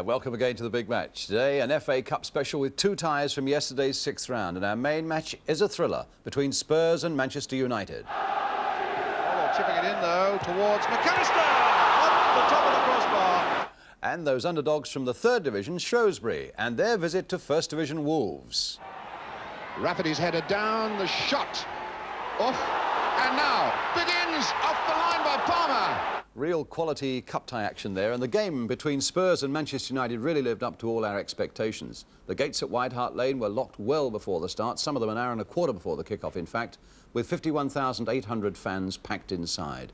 welcome again to the big match. Today, an FA Cup special with two ties from yesterday's sixth round, and our main match is a thriller between Spurs and Manchester United. Oh, chipping it in, though, towards McAllister, off the top of the crossbar. And those underdogs from the third division, Shrewsbury, and their visit to First Division Wolves. Rafferty's headed down, the shot off, and now begins off the line by Palmer. Real quality cup tie action there, and the game between Spurs and Manchester United really lived up to all our expectations. The gates at White Hart Lane were locked well before the start, some of them an hour and a quarter before the kick-off, in fact, with 51,800 fans packed inside.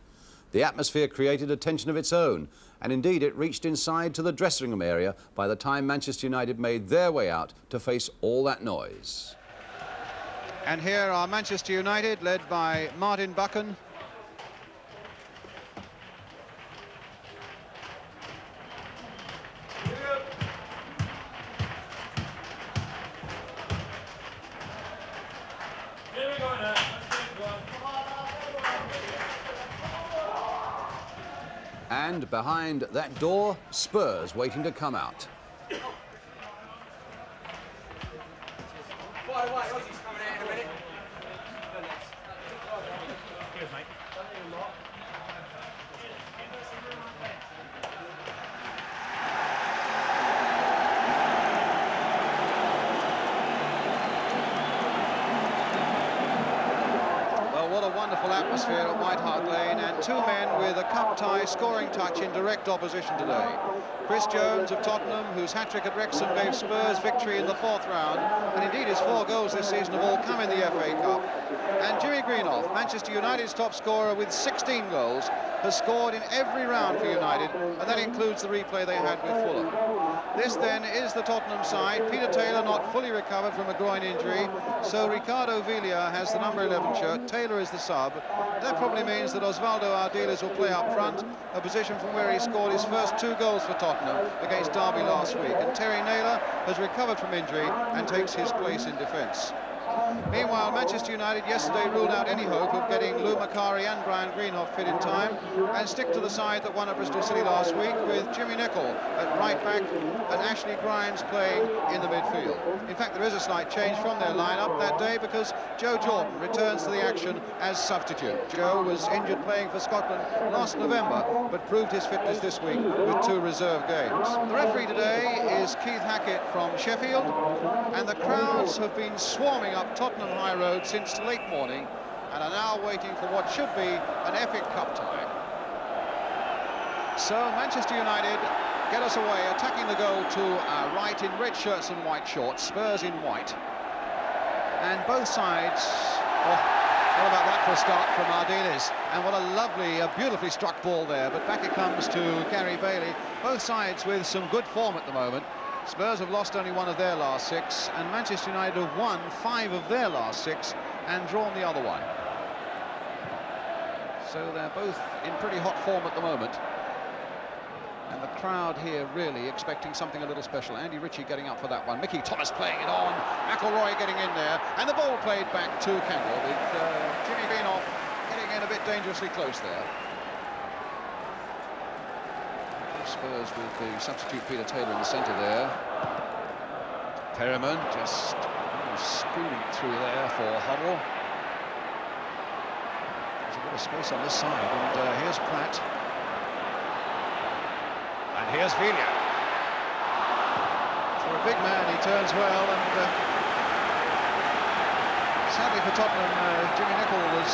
The atmosphere created a tension of its own, and indeed it reached inside to the dressing room area by the time Manchester United made their way out to face all that noise. And here are Manchester United, led by Martin Buchan. And behind that door, Spurs waiting to come out. What a wonderful atmosphere at White Hart Lane, and two men with a cup tie scoring touch in direct opposition today. Chris Jones of Tottenham, whose hat-trick at Wrexham gave Spurs victory in the fourth round, and indeed his 4 goals this season have all come in the FA Cup. And Jimmy Greenoff, Manchester United's top scorer with 16 goals, has scored in every round for United, and that includes the replay they had with Fulham. This then is the Tottenham side. Peter Taylor not fully recovered from a groin injury, so Ricardo Villa has the number 11 shirt. Taylor is the sub. That probably means that Osvaldo Ardiles will play up front, a position from where he scored his first 2 goals for Tottenham against Derby last week. And Terry Naylor has recovered from injury and takes his place in defence. Meanwhile, Manchester United yesterday ruled out any hope of getting Lou Macari and Brian Greenhoff fit in time and stick to the side that won at Bristol City last week, with Jimmy Nicholl at right back and Ashley Grimes playing in the midfield. In fact, there is a slight change from their lineup that day because Joe Jordan returns to the action as substitute. Joe was injured playing for Scotland last November, but proved his fitness this week with 2 reserve games. The referee today is Keith Hackett from Sheffield, and the crowds have been swarming up Tottenham High Road since late morning and are now waiting for what should be an epic cup tie. So Manchester United get us away, attacking the goal to our right in red shirts and white shorts, Spurs in white. And both sides, what about that for a start from Ardiles? And what a lovely, beautifully struck ball there, but back it comes to Gary Bailey. Both sides with some good form at the moment. Spurs have lost only 1 of their last 6, and Manchester United have won 5 of their last 6 and drawn the other one. So they're both in pretty hot form at the moment. And the crowd here really expecting something a little special. Andy Ritchie getting up for that one. Mickey Thomas playing it on. McElroy getting in there. And the ball played back to Kendall, with Jimmy Greenoff getting in a bit dangerously close there. Spurs with the substitute Peter Taylor in the centre there. Perriman just spooning it through there for Huddle. There's a bit of space on this side, and here's Pratt. And here's Villa. For a big man, he turns well, and sadly for Tottenham, Jimmy Nicholl was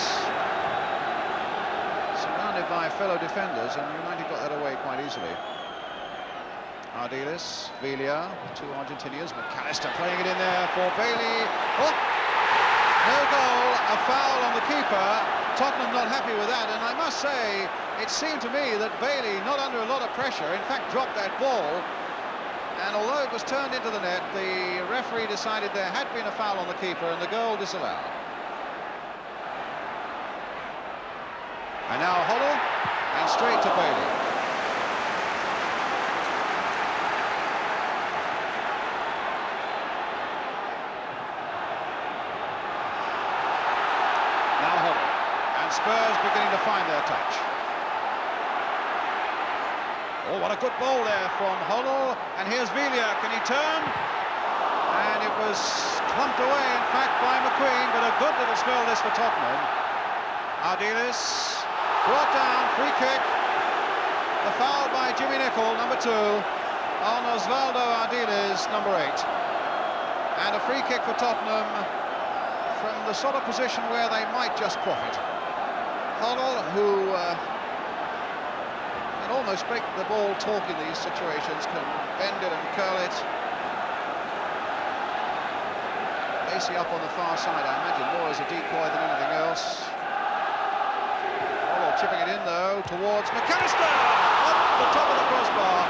surrounded by fellow defenders, and United got that away quite easily. Ardiles, Villa, 2 Argentinians, McAllister playing it in there for Bailey. Oh! No goal, a foul on the keeper. Tottenham not happy with that, and I must say, it seemed to me that Bailey, not under a lot of pressure, in fact dropped that ball, and although it was turned into the net, the referee decided there had been a foul on the keeper and the goal disallowed. And now Hoddle, and straight to Bailey. Now Hoddle, and Spurs beginning to find their touch. Oh, what a good ball there from Hoddle. And here's Villa. Can he turn? And it was clumped away, in fact, by McQueen, but a good little spell this for Tottenham. Ardiles brought down, free kick. The foul by Jimmy Nicholl, number 2, on Osvaldo Ardiles, number 8. And a free kick for Tottenham from the sort of position where they might just profit. Hoddle, who can almost make the ball talk in these situations, can bend it and curl it. Lacey up on the far side, I imagine more as a decoy than anything else. Hoddle chipping it in though towards McAllister, off the top of the crossbar.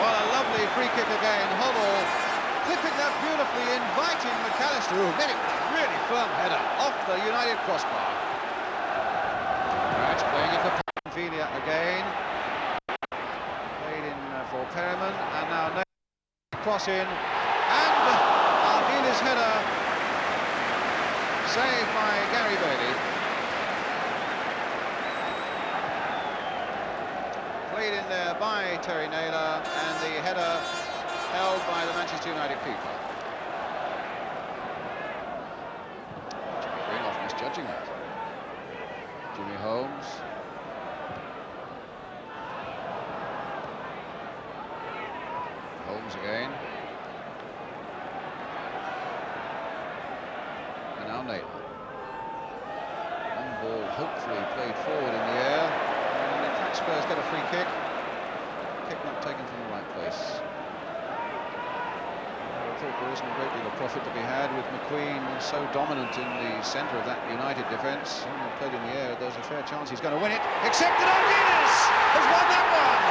Well, a lovely free kick again. Hoddle clipping that beautifully, inviting McAllister, who made it with a really firm header off the United crossbar. Right, playing it for Villa again. Played in for Perryman, and now cross in, and Ardiles' header saved by Gary Bailey. Played in there by Terry Naylor, and the header held by the Manchester United keeper. Jimmy Greenoff misjudging that. Jimmy Holmes. Holmes again. And now Naylor. Long ball hopefully played forward in the air. And in fact Spurs get a free kick. Kick not taken from the right place. I thought there wasn't a great deal of profit to be had with McQueen so dominant in the centre of that United defence. When he played in the air, there's a fair chance he's going to win it. Except that Ardiles has won that one!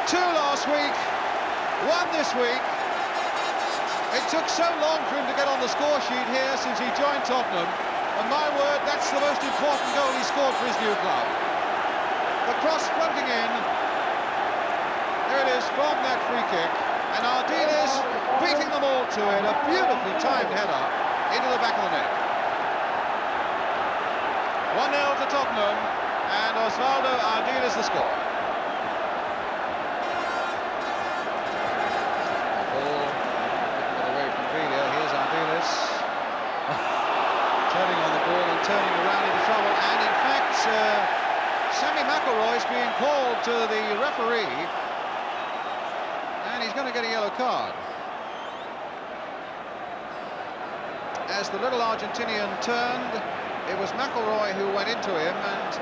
Two last week, one this week. It took so long for him to get on the score sheet here since he joined Tottenham, and my word, that's the most important goal he scored for his new club. The cross floating in, there it is from that free kick, and Ardiles beating them all to it, a beautifully timed header into the back of the net. 1-0 to Tottenham, and Osvaldo Ardiles the score. Turning on the ball and turning around into trouble, and in fact Sammy McElroy's being called to the referee, and he's going to get a yellow card. As the little Argentinian turned, it was McElroy who went into him, and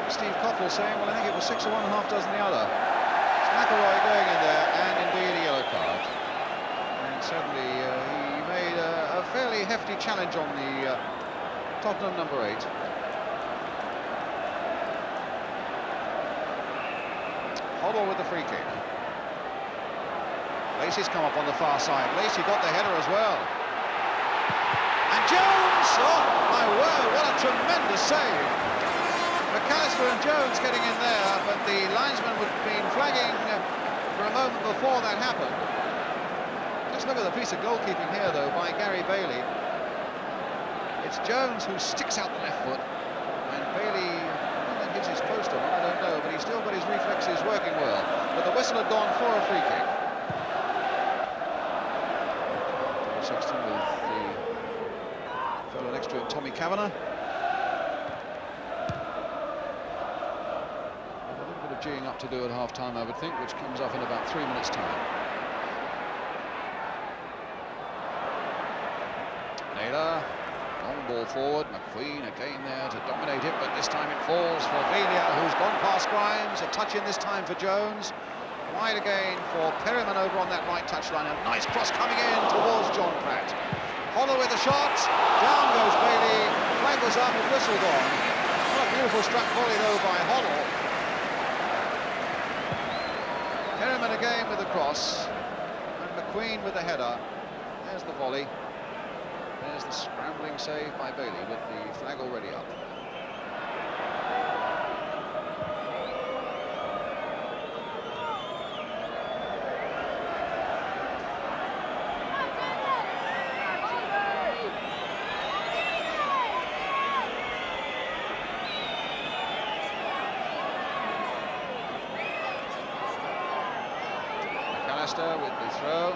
Steve Coppell saying, well, I think it was 6 or 1 half dozen the other. It's McElroy going in there, and indeed a yellow card. And certainly he made a fairly hefty challenge on the Tottenham number 8. Hoddle with the free kick. Lacey's come up on the far side. Lacey got the header as well. And Jones! Oh, my word, what a tremendous save. McAllister and Jones getting in there, but the linesman had been flagging for a moment before that happened. Just look at the piece of goalkeeping here, though, by Gary Bailey. It's Jones who sticks out the left foot, and Bailey hits his post on it, I don't know, but he's still got his reflexes working well. But the whistle had gone for a free kick. 16 with the fellow next to him, Tommy Kavanagh. A little bit of geeing up to do at half-time, I would think, which comes up in about 3 minutes' time. Naylor, long ball forward, McQueen again there to dominate it, but this time it falls for Villa, who's gone past Grimes. A touch in this time for Jones. Wide again for Perryman over on that right touchline. A nice cross coming in towards John Pratt. Hoddle with a shot. Down goes Bailey. Flag was up and whistle gone. What a beautiful struck volley though by Hoddle. Perryman again with the cross. And McQueen with the header. There's the volley. There's the scrambling save by Bailey with the flag already up. McAllister with the throw.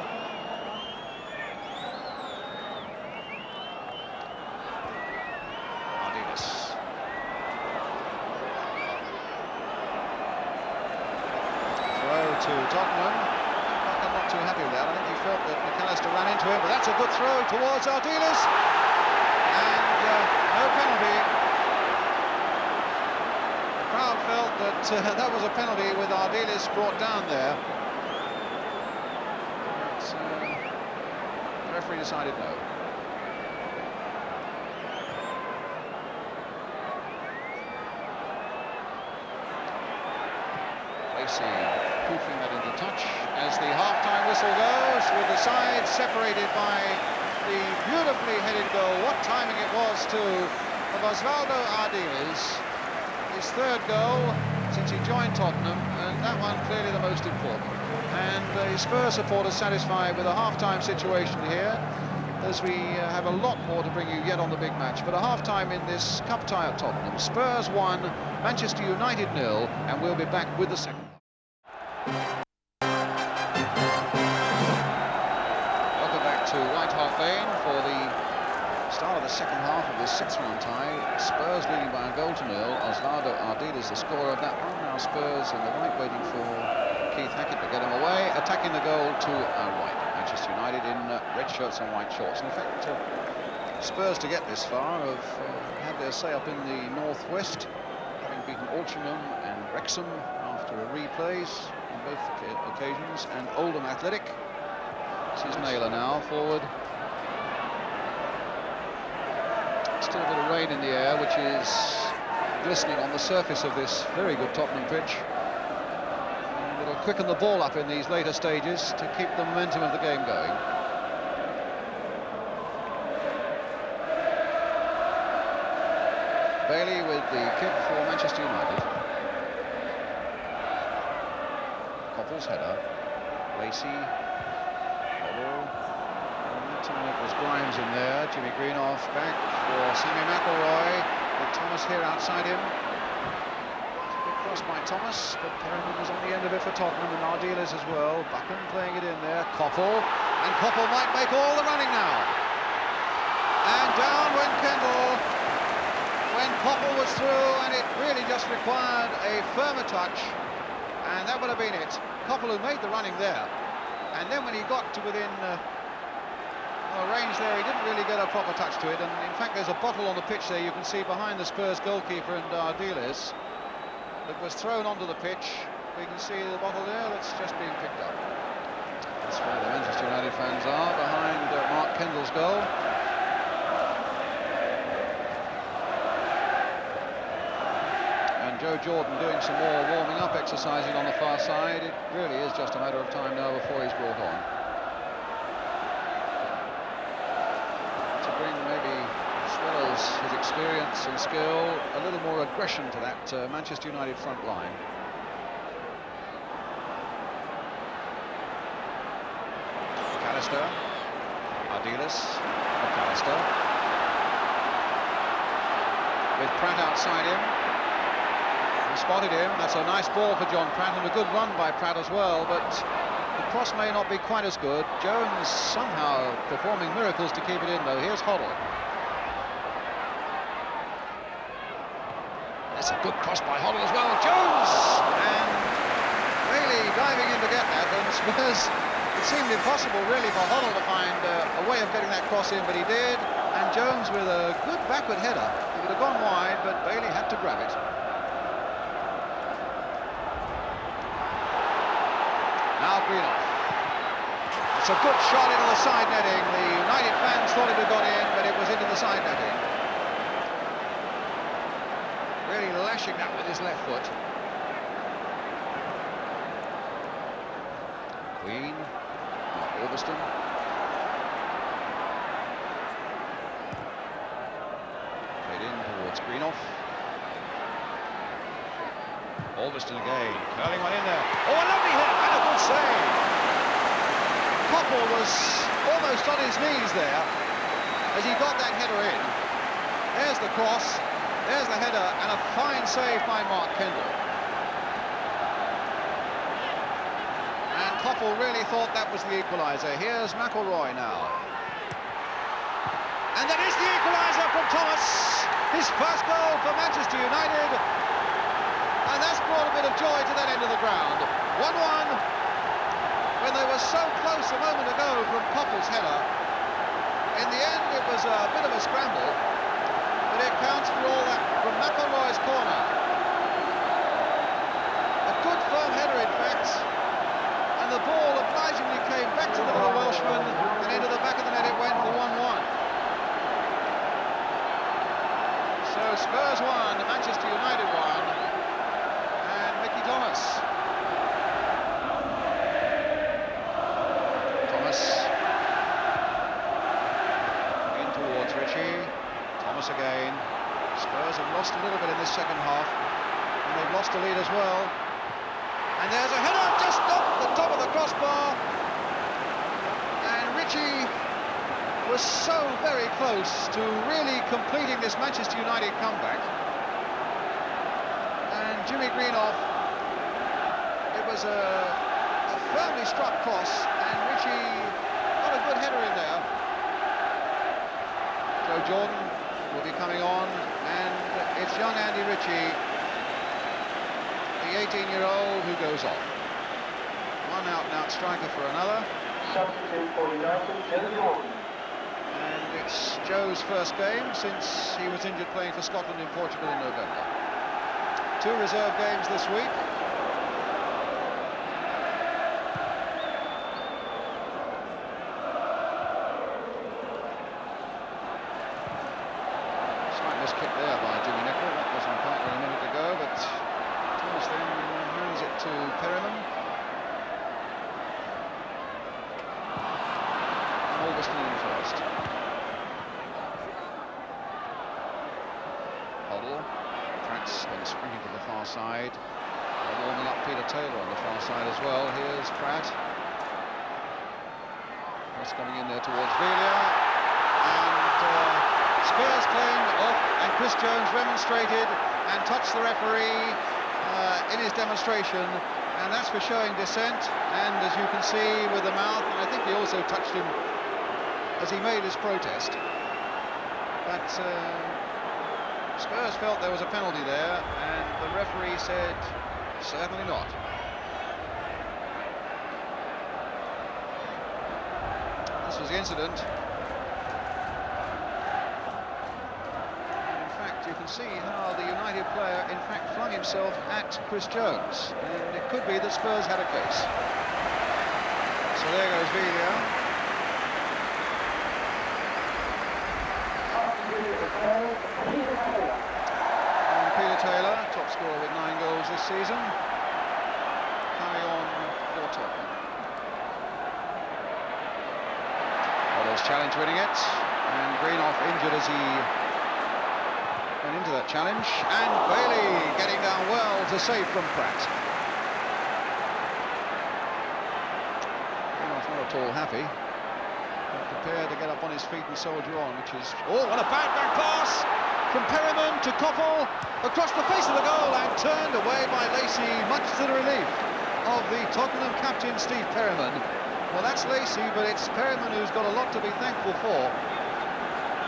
Ardiles. Throw to Tottenham. I'm not too happy with that. I think he felt that McAllister ran into him, but that's a good throw towards Ardiles. And no penalty. The crowd felt that that was a penalty with Ardiles brought down there. But, the referee decided no. Proofing that into touch as the half-time whistle goes, with the sides separated by the beautifully headed goal. What timing it was too of Osvaldo Ardiles, his third goal since he joined Tottenham, and that one clearly the most important. And the Spurs supporters satisfied with a half-time situation here, as we have a lot more to bring you yet on the big match. But a half-time in this cup tie at Tottenham. Spurs 1, Manchester United 0, and we'll be back with the second. Welcome back to White Hart Lane for the start of the second half of this sixth-round tie. Spurs leading by a goal to 0. Osvaldo Ardiles the scorer of that one. Now Spurs in the white waiting for Keith Hackett to get him away. Attacking the goal to our right. Manchester United in red shirts and white shorts. And in fact, Spurs to get this far have had their say up in the northwest, having beaten Altrincham and Wrexham after a replays on both occasions, and Oldham Athletic. This is Naylor now forward. Still a bit of rain in the air, which is glistening on the surface of this very good Tottenham pitch. And it'll quicken the ball up in these later stages to keep the momentum of the game going. Bailey with the kick for Manchester United. Coppell's header. Lacey. It was Grimes in there. Jimmy Greenoff back for Sammy McElroy, with Thomas here outside him. It's a good cross by Thomas, but Perryman was on the end of it for Tottenham, and Ardiles as well. Buchan playing it in there. Coppell, and Coppell might make all the running now. And down went Kendall when Coppell was through, and it really just required a firmer touch, and that would have been it. Coppell who made the running there, and then when he got to within range there, he didn't really get a proper touch to it. And in fact, there's a bottle on the pitch there you can see behind the Spurs goalkeeper and Ardiles that was thrown onto the pitch. We can see the bottle there that's just being picked up. That's where the Manchester United fans are, behind Mark Kendall's goal. And Joe Jordan doing some more warming up exercising on the far side. It really is just a matter of time now before he's brought on. His experience and skill, a little more aggression to that Manchester United front line. McAllister, Ardiles, McAllister, with Pratt outside him. He spotted him. That's a nice ball for John Pratt, and a good run by Pratt as well, but the cross may not be quite as good. Jones somehow performing miracles to keep it in, though. Here's Hoddle. That's a good cross by Hoddle as well. Jones! And really diving in to get that. And Spurs, it seemed impossible really for Hoddle to find a way of getting that cross in, but he did. And Jones with a good backward header. He would have gone wide, but Bailey had to grab it. Now Greenoff. It's a good shot into the side netting. The United fans thought it had gone in, but it was into the side netting. Really lashing that with his left foot. Queen, Alveston. Played in towards Greenoff. Alveston again, curling one in there. Oh, a lovely hit and a good save. Coppell was almost on his knees there as he got that header in. There's the cross. There's the header, and a fine save by Mark Kendall. And Coppell Koppel really thought that was the equaliser. Here's McElroy now. And that is the equaliser from Thomas. His first goal for Manchester United. And that's brought a bit of joy to that end of the ground. 1-1. When they were so close a moment ago from Koppel's header. In the end, it was a bit of a scramble. But it counts for all that from McElroy's corner. A good firm header, in fact. And the ball obligingly came back to the little Welshman, and into the back of the net it went for 1-1. So Spurs 1, Manchester United 1, and Mickey Thomas. Thomas. In towards Ritchie. Thomas again. Spurs have lost a little bit in this second half, and they've lost the lead as well. And there's a header just off the top of the crossbar, and Ritchie was so very close to really completing this Manchester United comeback. And Jimmy Greenoff, it was a firmly struck cross, and Ritchie got a good header in there. Joe Jordan will be coming on, and it's young Andy Ritchie, the 18-year-old who goes off. One out-and-out striker for another. Substitute for United, Joe Jordan. And it's Joe's first game since he was injured playing for Scotland in Portugal in November. 2 reserve games this week. Slight miss kick there by Jimmy Nicholl. That wasn't quite a minute ago, but Thomas then hands it to Perryman. And Augustin in first. Hoddle. Pratt's then sprinting to the far side. Warming up Peter Taylor on the far side as well. Here's Pratt. Pratt's coming in there towards Velia. And Spurs claimed off, and Chris Jones remonstrated and touched the referee in his demonstration, and that's for showing dissent. And as you can see with the mouth, and I think he also touched him as he made his protest. But Spurs felt there was a penalty there, and the referee said certainly not. This was the incident. You can see how the United player in fact flung himself at Chris Jones, and it could be that Spurs had a case. So there goes Velia. And Peter Taylor, top scorer with 9 goals this season, coming on for Tottenham. Hollow's challenge winning it, and Greenoff injured as he went into that challenge, and Bailey getting down well to save from Pratt. Greenoff not at all happy, but prepared to get up on his feet and soldier on, which is... Oh, what a bad back pass from Perryman to Koppel, across the face of the goal, and turned away by Lacey, much to the relief of the Tottenham captain, Steve Perryman. Well, that's Lacey, but it's Perryman who's got a lot to be thankful for.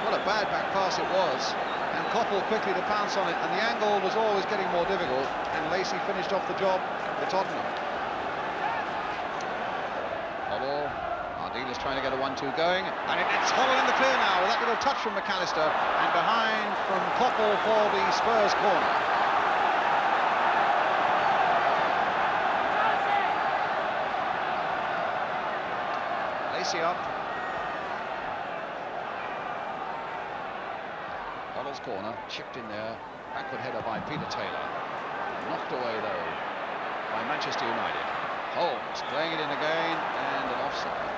What a bad back pass it was. And Koppel quickly to pounce on it, and the angle was always getting more difficult, and Lacey finished off the job for Tottenham. Hoddle, Ardiles trying to get a 1-2 going, and it's Hoddle in the clear now with that little touch from McAllister, and behind from Koppel for the Spurs corner. Lacey up. Hoddle's corner, chipped in there, backward header by Peter Taylor. Knocked away though by Manchester United. Holmes playing it in again, and an offside.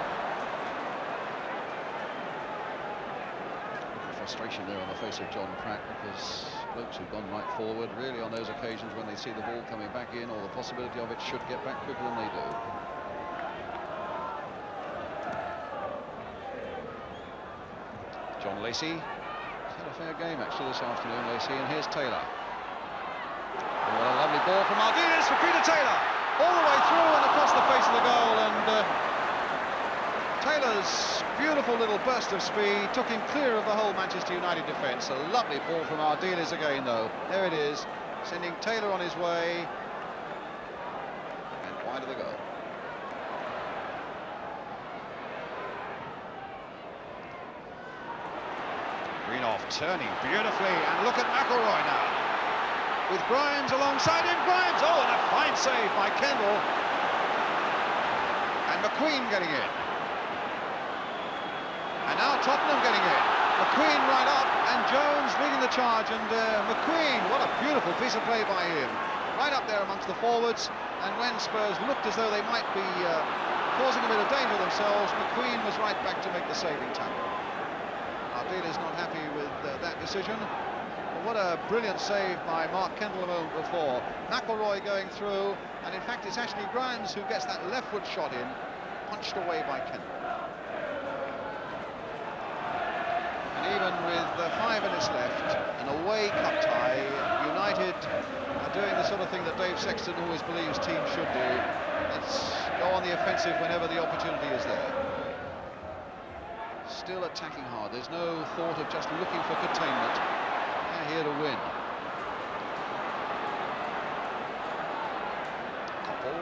Frustration there on the face of John Pratt, because blokes who've gone right forward, really on those occasions when they see the ball coming back in, or the possibility of it, should get back quicker than they do. John Lacey. Had a fair game actually this afternoon, Lacey, and here's Taylor. Oh, what a lovely ball from Ardiles for Peter Taylor. all the way through and across the face of the goal, and Taylor's beautiful little burst of speed took him clear of the whole Manchester United defence. A lovely ball from Ardiles again, though. There it is, sending Taylor on his way, and wide of the goal. Greenoff turning beautifully, and look at McElroy now, with Grimes alongside him. Grimes, oh, and a fine save by Kendall, and McQueen getting in. And now Tottenham getting in. McQueen right up, and Jones leading the charge, and McQueen, what a beautiful piece of play by him. Right up there amongst the forwards, and when Spurs looked as though they might be causing a bit of danger themselves, McQueen was right back to make the saving tackle. Ardiles not happy with that decision. But what a brilliant save by Mark Kendall a moment before. McElroy going through, and in fact it's Ashley Grimes who gets that left foot shot in, punched away by Kendall. And even with 5 minutes left, an away cup tie, United are doing the sort of thing that Dave Sexton always believes teams should do. Let's go on the offensive whenever the opportunity is there. Still attacking hard. There's no thought of just looking for containment. They're here to win. Couple.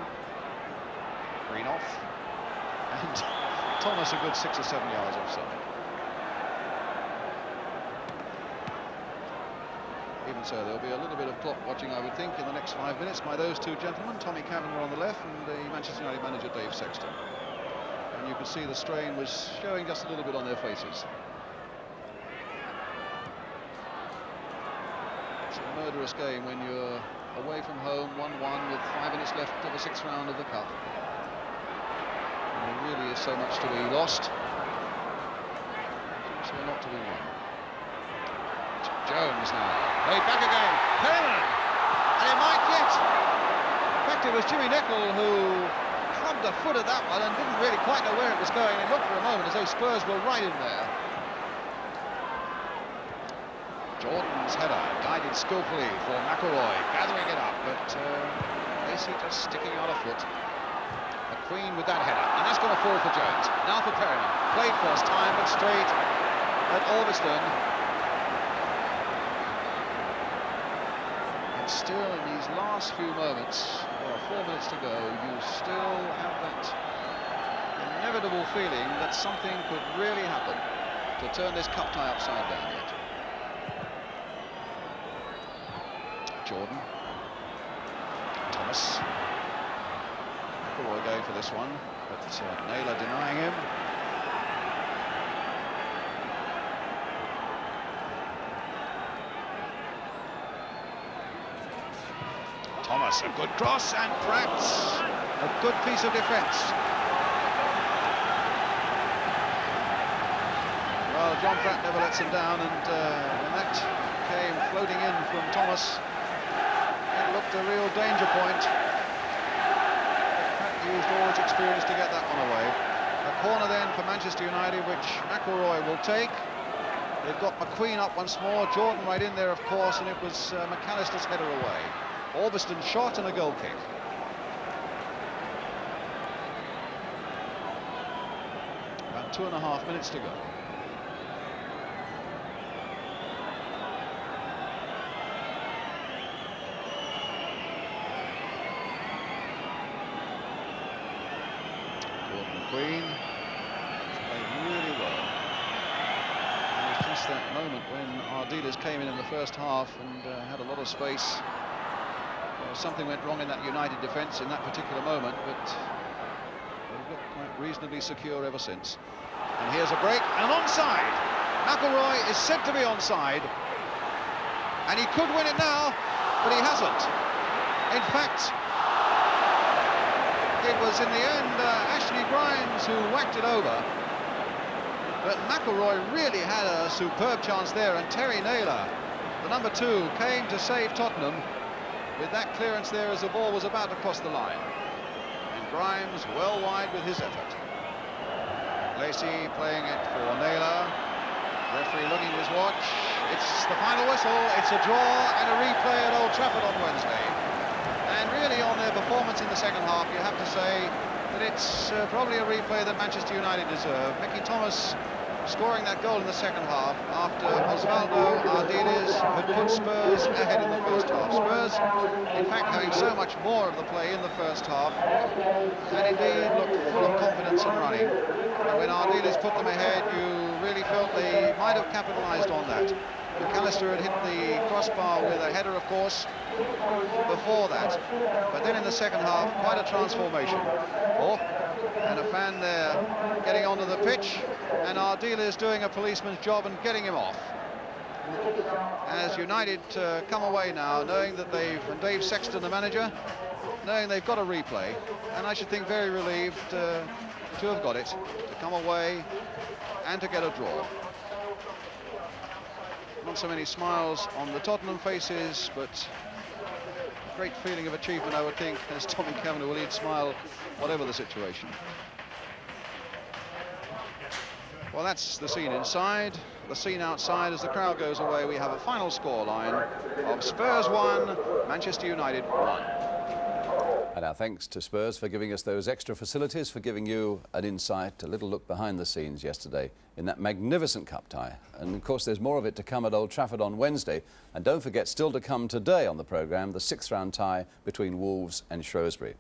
Greenoff. And Thomas a good 6 or 7 yards offside. Even so, there'll be a little bit of clock watching, I would think, in the next 5 minutes by those two gentlemen, Tommy Kavanagh on the left and the Manchester United manager Dave Sexton. And you could see the strain was showing just a little bit on their faces. It's a murderous game when you're away from home, 1-1 with 5 minutes left of the 6th round of the Cup. And there really is so much to be lost. So not to be won. Jones now, played back again, Perrin, and it might get. In fact, it was Jimmy Nicol who clubbed a foot at that one and didn't really quite know where it was going. It looked for a moment as though Spurs were right in there. Jordan's header, guided skillfully for McElroy, gathering it up, but Lacey just sticking out a foot. McQueen with that header, and that's going to fall for Jones. Now for Perrin, played first time, but straight at Alveston. Still in these last few moments, or 4 minutes to go, you still have that inevitable feeling that something could really happen to turn this cup tie upside down yet. Jordan. Thomas. McElroy going for this one, but Naylor denying him. Thomas, a good cross, and perhaps a good piece of defence. Well, John Pratt never lets him down, and when that came floating in from Thomas, it looked a real danger point. Pratt used all his experience to get that one away. A corner then for Manchester United, which McElroy will take. They've got McQueen up once more, Jordan right in there, of course, and it was McAllister's header away. Alveston shot and a goal kick. About 2.5 minutes to go. Jordan McQueen played really well. It was just that moment when Ardiles came in the first half and had a lot of space. Something went wrong in that United defence in that particular moment, but they've looked quite reasonably secure ever since. And here's a break, and onside. McElroy is said to be onside, and he could win it now, but he hasn't. In fact, it was in the end Ashley Grimes who whacked it over, but McElroy really had a superb chance there, and Terry Naylor, the number 2, came to save Tottenham with that clearance there as the ball was about to cross the line. And Grimes well wide with his effort. Lacey playing it for Naylor. Referee looking at his watch. It's the final whistle. It's a draw and a replay at Old Trafford on Wednesday. And And really on their performance in the second half, you have to say that it's probably a replay that Manchester United deserve. Mickey Thomas scoring that goal in the second half after Osvaldo Ardiles had put Spurs ahead in the first half. Spurs, in fact, having so much more of the play in the first half, and indeed looked full of confidence and running. And when Ardiles put them ahead, you really felt they might have capitalised on that. McAllister had hit the crossbar with a header, of course, before that. But then in the second half, quite a transformation. Oh, and a fan there getting onto the pitch, and Ardiles doing a policeman's job and getting him off. As United come away now, knowing that and Dave Sexton, the manager, knowing they've got a replay, and I should think very relieved to have got it, to come away and to get a draw. Not so many smiles on the Tottenham faces, but a great feeling of achievement, I would think, as Tommy Kavanagh will smile whatever the situation. Well, that's the scene inside. The scene outside, as the crowd goes away, we have a final score line of Spurs 1, Manchester United 1. And our thanks to Spurs for giving us those extra facilities, for giving you an insight, a little look behind the scenes yesterday in that magnificent cup tie. And of course there's more of it to come at Old Trafford on Wednesday. And don't forget, still to come today on the programme, the 6th round tie between Wolves and Shrewsbury.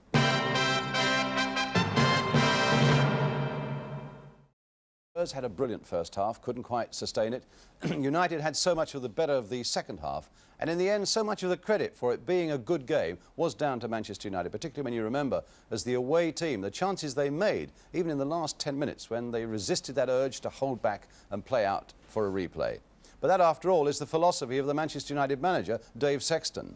Spurs had a brilliant first half, couldn't quite sustain it. United had so much of the better of the second half, and in the end so much of the credit for it being a good game was down to Manchester United, particularly when you remember, as the away team, the chances they made, even in the last 10 minutes when they resisted that urge to hold back and play out for a replay. But that, after all, is the philosophy of the Manchester United manager, Dave Sexton.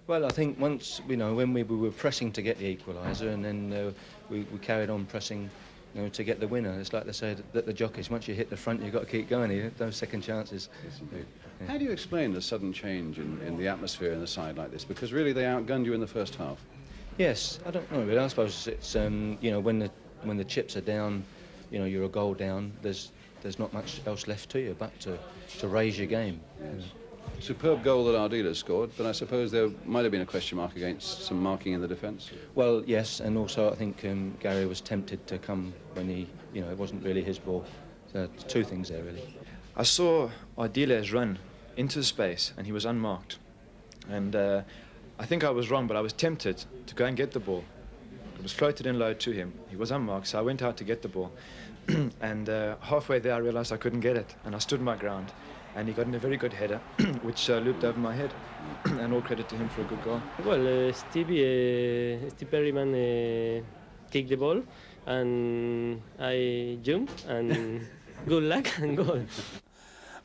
Well, I think once, when we were pressing to get the equaliser, and then we carried on pressing, to get the winner. It's like they say that the jockeys, once you hit the front, you've got to keep going. You have those second chances. Yeah. How do you explain the sudden change in the atmosphere in the side like this? Because really they outgunned you in the first half. Yes, I don't know, but I suppose it's when the chips are down, you're a goal down. There's not much else left to you but to raise your game. Yes. Superb goal that Ardiles scored, but I suppose there might have been a question mark against some marking in the defence. Well, yes, and also I think Gary was tempted to come when it wasn't really his ball. So two things there really. I saw Ardiles run into space and he was unmarked, and I think I was wrong, but I was tempted to go and get the ball. It was floated in low to him. He was unmarked, so I went out to get the ball, and halfway there I realised I couldn't get it, and I stood my ground. And he got in a very good header, which looped over my head, and all credit to him for a good goal. Well, Steve Perryman kicked the ball, and I jumped, and good luck and goal.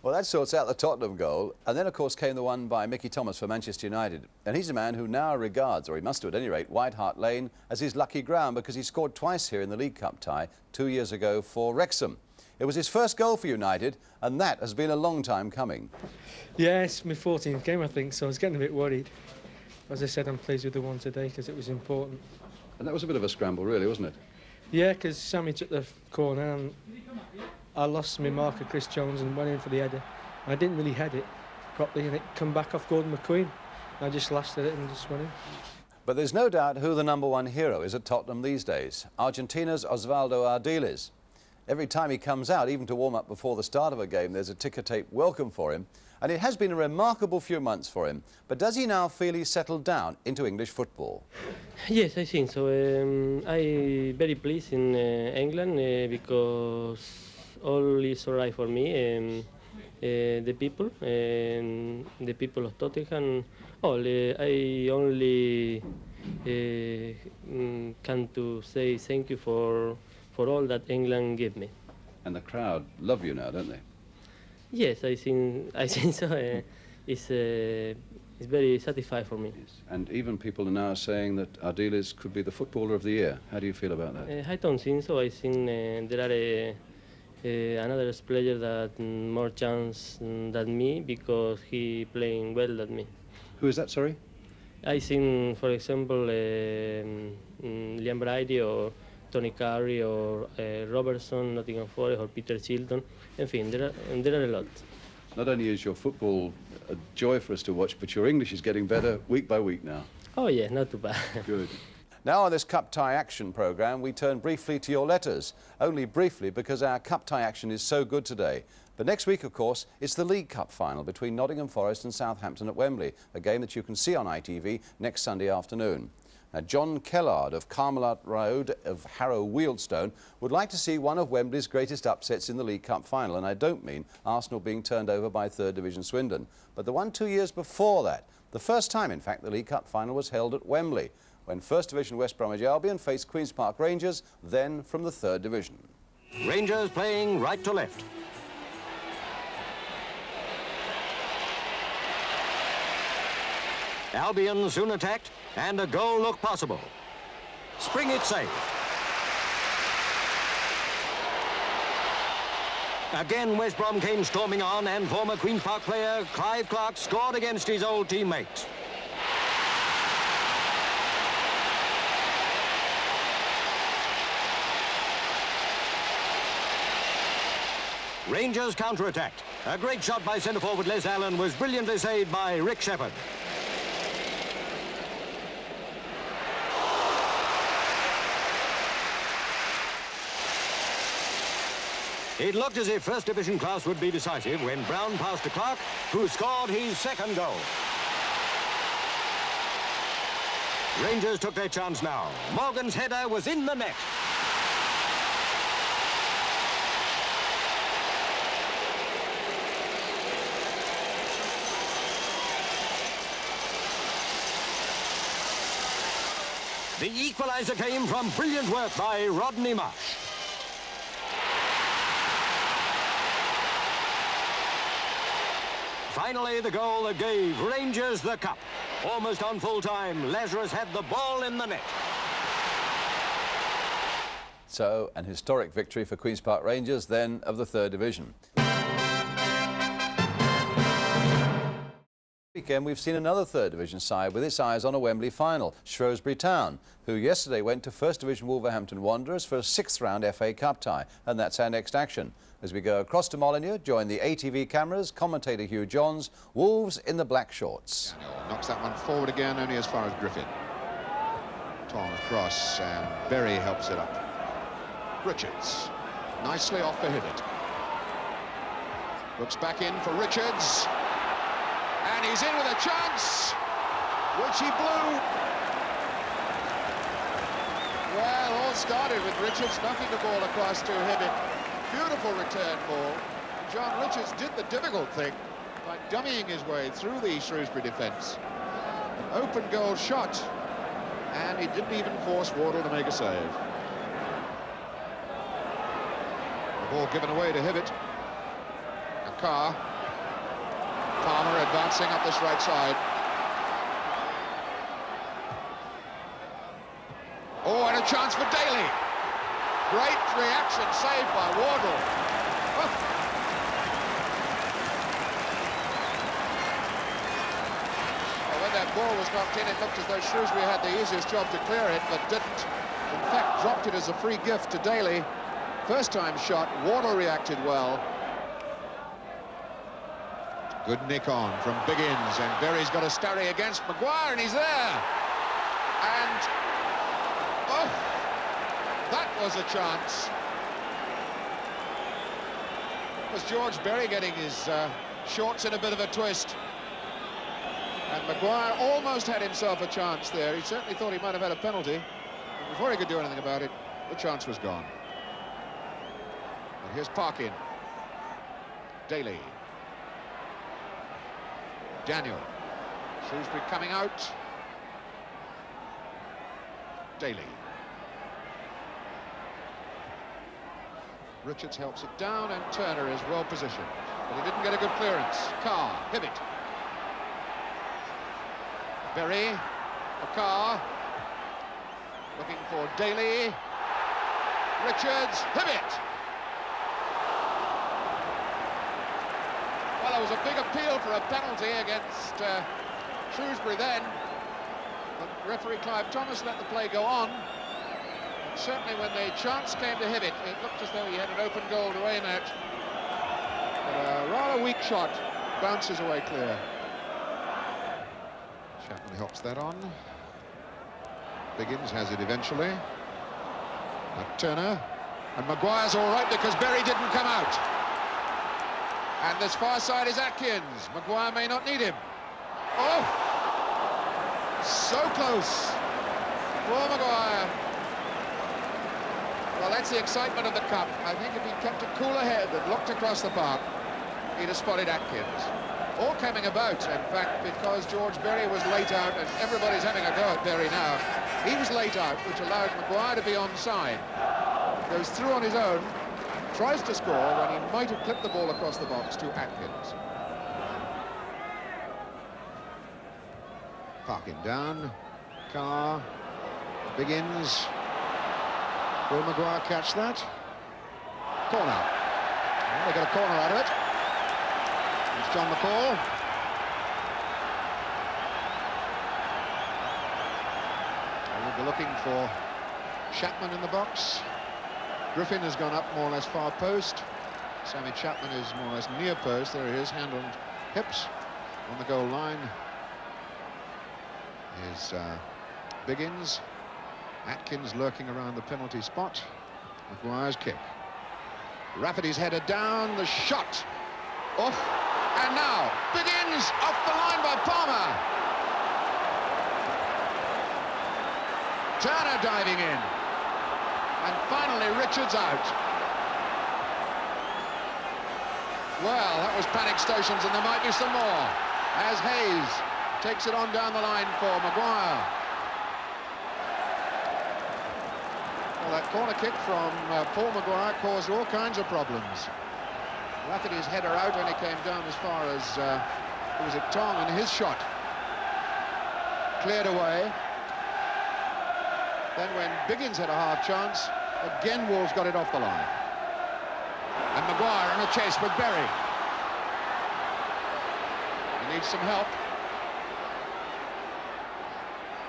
Well, that sorts out the Tottenham goal, and then of course came the one by Mickey Thomas for Manchester United. And he's a man who now regards, or he must do at any rate, White Hart Lane as his lucky ground, because he scored twice here in the League Cup tie 2 years ago for Wrexham. It was his first goal for United, and that has been a long time coming. Yeah, it's my 14th game, I think, so I was getting a bit worried. As I said, I'm pleased with the one today because it was important. And that was a bit of a scramble, really, wasn't it? Yeah, because Sammy took the corner and I lost my marker, Chris Jones, and went in for the header. I didn't really head it properly, and it come back off Gordon McQueen. I just lashed at it and just went in. But there's no doubt who the #1 hero is at Tottenham these days. Argentina's Osvaldo Ardiles. Every time he comes out, even to warm up before the start of a game, there's a ticker-tape welcome for him. And it has been a remarkable few months for him. But does he now feel he's settled down into English football? Yes, I think so. I'm very pleased in England because all is all right for me. The people of Tottenham, I only can to say thank you for all that England gave me. And the crowd love you now, don't they? Yes, I think so. It's very satisfying for me. Yes. And even people are now saying that Ardiles could be the footballer of the year. How do you feel about that? I don't think so. I think there are another player that more chance than me because he playing well than me. Who is that, sorry? I think, for example, Liam Brady or Tony Carey or Robertson, Nottingham Forest, or Peter Shilton. En fin, there are a lot. Not only is your football a joy for us to watch, but your English is getting better week by week now. Oh yeah, not too bad. Good. Now on this cup tie action programme, we turn briefly to your letters. Only briefly because our cup tie action is so good today. But next week, of course, it's the League Cup final between Nottingham Forest and Southampton at Wembley, a game that you can see on ITV next Sunday afternoon. Now, John Kellard of Carmelite Road of Harrow Wealdstone would like to see one of Wembley's greatest upsets in the League Cup final, and I don't mean Arsenal being turned over by 3rd Division Swindon, but the one 2 years before that. The first time, in fact, the League Cup final was held at Wembley, when 1st Division West Bromwich Albion faced Queen's Park Rangers, then from the 3rd Division. Rangers playing right to left. Albion soon attacked, and a goal looked possible. Spring it saved. Again, West Brom came storming on, and former Queen's Park player Clive Clark scored against his old teammates. Rangers counter-attacked. A great shot by centre-forward Les Allen was brilliantly saved by Rick Shepherd. It looked as if First Division class would be decisive when Brown passed to Clark, who scored his second goal. Rangers took their chance now. Morgan's header was in the net. The equaliser came from brilliant work by Rodney Marsh. Finally, the goal that gave Rangers the cup. Almost on full time, Lazarus had the ball in the net. So, an historic victory for Queen's Park Rangers, then of the 3rd Division. Weekend we've seen another 3rd Division side with its eyes on a Wembley final, Shrewsbury Town, who yesterday went to 1st Division Wolverhampton Wanderers for a 6th round FA Cup tie, and that's our next action. As we go across to Molyneux, join the ATV cameras, commentator Hugh Johns, Wolves in the black shorts. Knocks that one forward again, only as far as Griffin. Tom across, and Berry helps it up. Richards, nicely off for Hibbert. Looks back in for Richards. And he's in with a chance, which he blew. Well, all started with Richards knocking the ball across to Hibbert. Beautiful return ball. John Richards did the difficult thing by dummying his way through the Shrewsbury defence. An open goal shot, and he didn't even force Wardle to make a save. The ball given away to Hibbert. And Palmer advancing up this right side. Oh, and a chance for Daly. Great reaction, saved by Wardle. Oh. Well, when that ball was knocked in, it looked as though Shrewsbury had the easiest job to clear it, but didn't. In fact, dropped it as a free gift to Daly. First time shot, Wardle reacted well. Good nick on from Biggins, and Berry's got a Starry against Maguire, and he's there. And, oh, that was a chance. It was George Berry getting his shorts in a bit of a twist. And Maguire almost had himself a chance there. He certainly thought he might have had a penalty. And before he could do anything about it, the chance was gone. And here's Parkin. Daly. Daniel. Shrewsbury coming out. Daly. Richards helps it down, and Turner is well positioned, but he didn't get a good clearance. Carr, Hibbert. Berry, Carr, looking for Daly. Richards, Hibbert. Well, there was a big appeal for a penalty against Shrewsbury then, but referee Clive Thomas let the play go on. And certainly when the chance came to Hibbert, it looked as though he had an open goal to aim at. But a rather weak shot bounces away clear. Chapman helps that on. Biggins has it eventually. Now Turner. And Maguire's all right because Berry didn't come out. And this far side is Atkins. Maguire may not need him. Oh! So close. Poor Maguire. Well, that's the excitement of the cup. I think if he'd kept a cooler head and looked across the park, he'd have spotted Atkins. All coming about, in fact, because George Berry was late out, and everybody's having a go at Berry now. He was late out, which allowed Maguire to be onside. Goes through on his own, tries to score when he might have clipped the ball across the box to Atkins. Parking down, Carr, Biggins. Will Maguire catch that? Corner. Well, they got a corner out of it. It's John McCall. We'll be looking for Chapman in the box. Griffin has gone up more or less far post. Sammy Chapman is more or less near post. There he is, hand on hips on the goal line. Is Biggins. Atkins lurking around the penalty spot. Maguire's kick. Rafferty's headed down, the shot. Off. And now, Biggins off the line by Palmer. Turner diving in. And finally, Richards out. Well, that was panic stations, and there might be some more. As Hayes takes it on down the line for Maguire. Well, that corner kick from Paul Maguire caused all kinds of problems. Rafferty's header out, and he came down as far as, was it Tong, and his shot cleared away. Then when Biggins had a half chance, again Wolves got it off the line. And Maguire on a chase with Berry. He needs some help.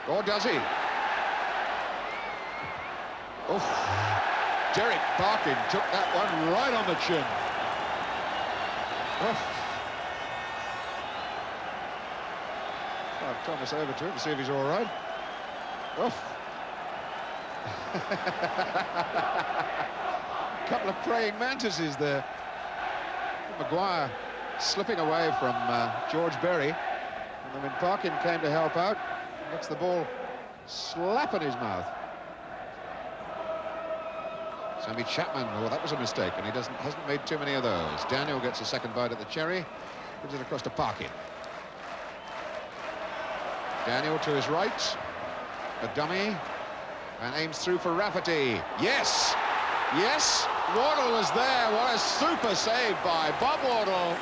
Or does he? Oof. Derek Parkin took that one right on the chin. Oof. I'll Thomas over to him to see if he's all right. Oof. Couple of praying mantises there. Maguire slipping away from George Berry. And then when Parkin came to help out, he gets the ball slap in his mouth. Sammy Chapman, oh, that was a mistake, and he hasn't made too many of those. Daniel gets a second bite at the cherry, gives it across to Parkin. Daniel to his right, a dummy, and aims through for Rafferty. Yes! Yes! Wardle was there. What a super save by Bob Wardle.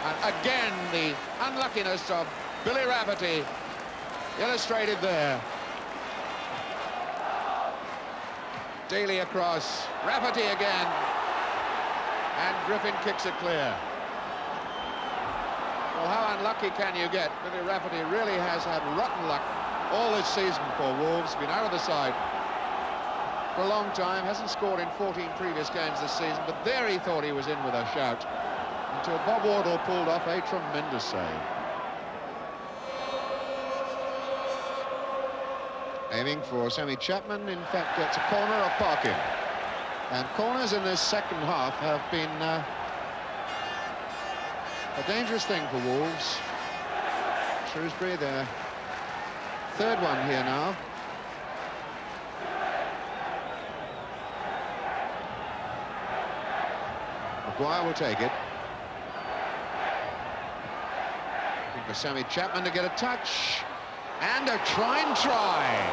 And again, the unluckiness of Billy Rafferty illustrated there. Daly across, Rafferty again, and Griffin kicks it clear. Well, how unlucky can you get? Billy Rafferty really has had rotten luck all this season for Wolves. Been out of the side for a long time, hasn't scored in 14 previous games this season, but there he thought he was in with a shout until Bob Wardle pulled off a tremendous save. Aiming for Sammy Chapman, in fact gets a corner of Parkin. And corners in this second half have been a dangerous thing for Wolves. Shrewsbury, their third one here now. Maguire will take it. Looking for Sammy Chapman to get a touch. And a try.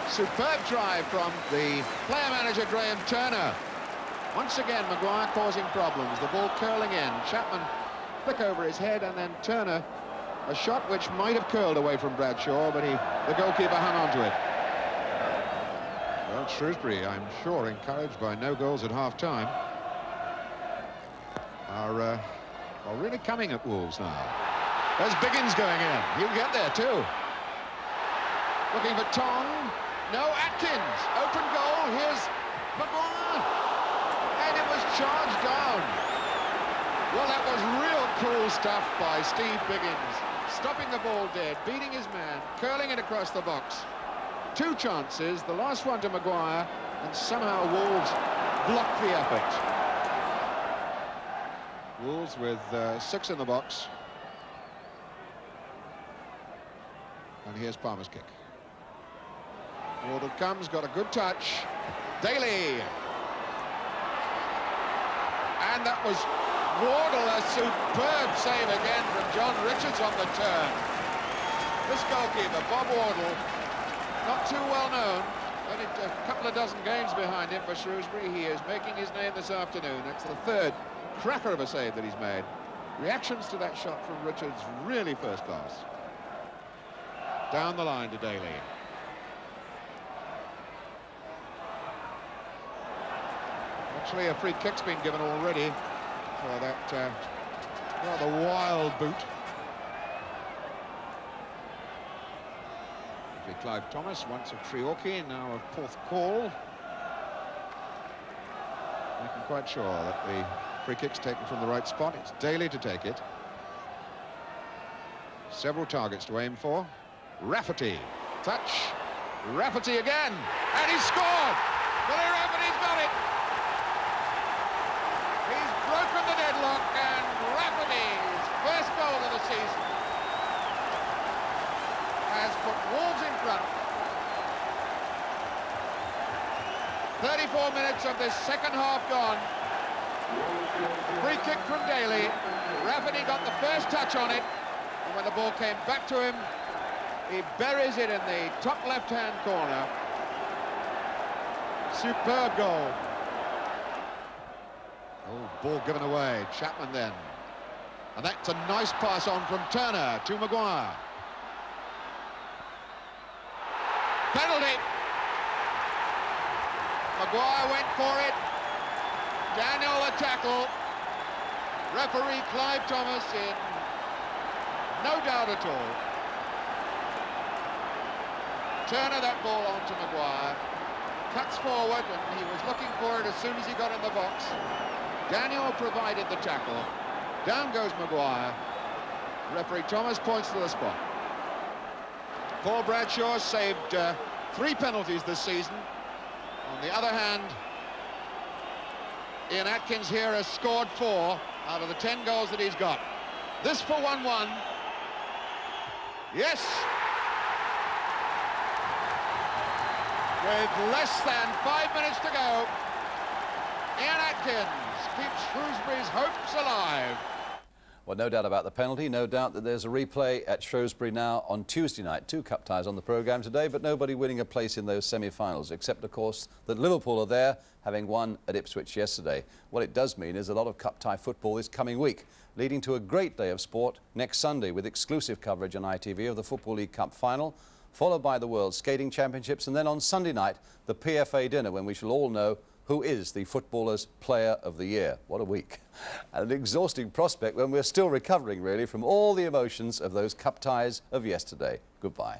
Superb try from the player manager Graham Turner. Once again, Maguire causing problems. The ball curling in. Chapman flick over his head, and then Turner, a shot which might have curled away from Bradshaw, but the goalkeeper hung on to it. Well, Shrewsbury, I'm sure, encouraged by no goals at half-time, are really coming at Wolves now. There's Biggins going in. He'll get there too. Looking for Tong. No, Atkins. Open goal. Here's Maguire. And it was charged down. Well, that was real cool stuff by Steve Biggins. Stopping the ball dead, beating his man, curling it across the box. 2 chances, the last one to Maguire, and somehow Wolves blocked the effort. Wolves with 6 in the box. And here's Palmer's kick. Wardle comes, got a good touch. Daly. And that was Wardle, a superb save again from John Richards on the turn. This goalkeeper, Bob Wardle, not too well known, only a couple of dozen games behind him for Shrewsbury. He is making his name this afternoon. That's the 3rd cracker of a save that he's made. Reactions to that shot from Richards, really first class. Down the line to Daly. Actually, a free kick's been given already for that rather wild boot. Clive Thomas, once of Treorchy, now of Porthcawl. Making quite sure that the free kick's taken from the right spot. It's Daly to take it. Several targets to aim for. Rafferty, touch. Rafferty again, and he's scored! Billy Rafferty's got it! He's broken the deadlock, and Rafferty's first goal of the season has put Wolves in front. 34 minutes of this second half gone. Free kick from Daly. Rafferty got the first touch on it, and when the ball came back to him, he buries it in the top left-hand corner. Superb goal. Oh, ball given away. Chapman then. And that's a nice pass on from Turner to Maguire. Penalty. Maguire went for it. Daniel a tackle. Referee Clive Thomas in no doubt at all. Turner that ball on to Maguire. Cuts forward, and he was looking for it as soon as he got in the box. Daniel provided the tackle. Down goes Maguire. Referee Thomas points to the spot. Paul Bradshaw saved 3 penalties this season. On the other hand, Ian Atkins here has scored 4 out of the 10 goals that he's got. This for 1-1. Yes! With less than 5 minutes to go, Ian Atkins keeps Shrewsbury's hopes alive. Well, no doubt about the penalty, no doubt that there's a replay at Shrewsbury now on Tuesday night. 2 cup ties on the programme today, but nobody winning a place in those semi-finals, except, of course, that Liverpool are there, having won at Ipswich yesterday. What it does mean is a lot of cup tie football this coming week, leading to a great day of sport next Sunday with exclusive coverage on ITV of the Football League Cup final, followed by the World Skating Championships, and then on Sunday night, the PFA dinner, when we shall all know who is the Footballer's Player of the Year. What a week. And an exhausting prospect when we're still recovering, really, from all the emotions of those cup ties of yesterday. Goodbye.